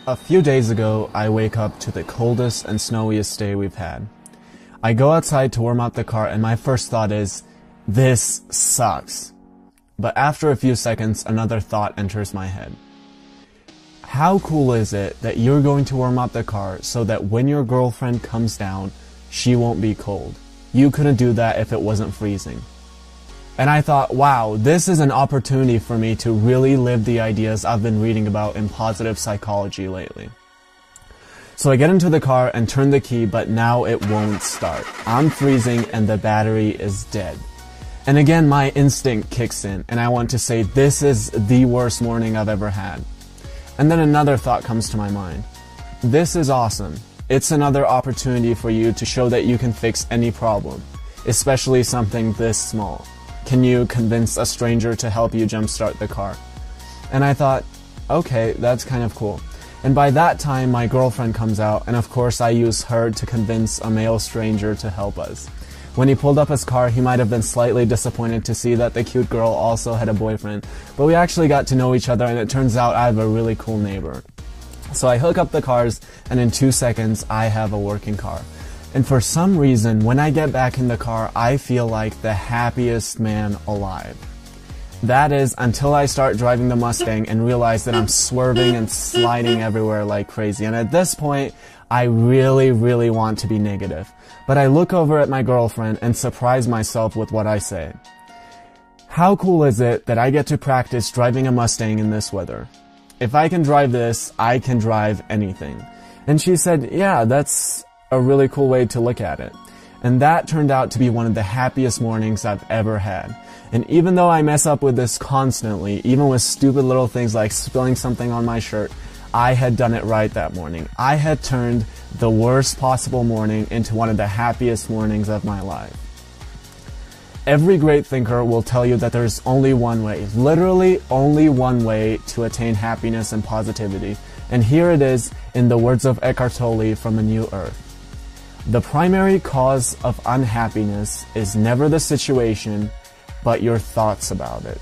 A few days ago, I wake up to the coldest and snowiest day we've had. I go outside to warm up the car and my first thought is, this sucks. But after a few seconds, another thought enters my head. How cool is it that you're going to warm up the car so that when your girlfriend comes down, she won't be cold? You couldn't do that if it wasn't freezing. And I thought, wow, this is an opportunity for me to really live the ideas I've been reading about in positive psychology lately. So I get into the car and turn the key, but now it won't start. I'm freezing and the battery is dead. And again, my instinct kicks in and I want to say, this is the worst morning I've ever had. And then another thought comes to my mind. This is awesome. It's another opportunity for you to show that you can fix any problem, especially something this small. Can you convince a stranger to help you jumpstart the car? And I thought, okay, that's kind of cool. And by that time, my girlfriend comes out, and of course I use her to convince a male stranger to help us. When he pulled up his car, he might have been slightly disappointed to see that the cute girl also had a boyfriend, but we actually got to know each other, and it turns out I have a really cool neighbor. So I hook up the cars, and in 2 seconds, I have a working car. And for some reason, when I get back in the car, I feel like the happiest man alive. That is until I start driving the Mustang and realize that I'm swerving and sliding everywhere like crazy. And at this point, I really want to be negative. But I look over at my girlfriend and surprise myself with what I say. How cool is it that I get to practice driving a Mustang in this weather? If I can drive this, I can drive anything. And she said, yeah, that's a really cool way to look at it. And that turned out to be one of the happiest mornings I've ever had. And even though I mess up with this constantly, even with stupid little things like spilling something on my shirt, I had done it right that morning. I had turned the worst possible morning into one of the happiest mornings of my life. Every great thinker will tell you that there's only one way, literally only one way to attain happiness and positivity. And here it is in the words of Eckhart Tolle from A New Earth. The primary cause of unhappiness is never the situation, but your thoughts about it.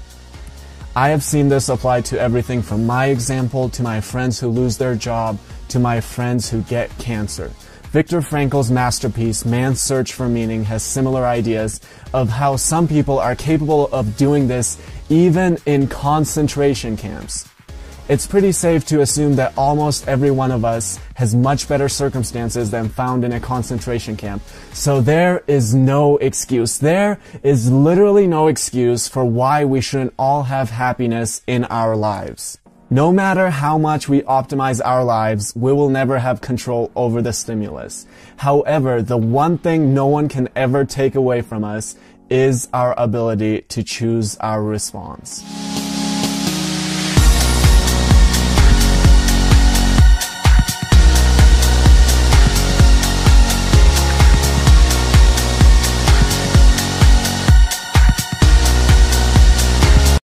I have seen this apply to everything from my example to my friends who lose their job to my friends who get cancer. Viktor Frankl's masterpiece, Man's Search for Meaning, has similar ideas of how some people are capable of doing this even in concentration camps. It's pretty safe to assume that almost every one of us has much better circumstances than found in a concentration camp. So there is no excuse. There is literally no excuse for why we shouldn't all have happiness in our lives. No matter how much we optimize our lives, we will never have control over the stimulus. However, the one thing no one can ever take away from us is our ability to choose our response.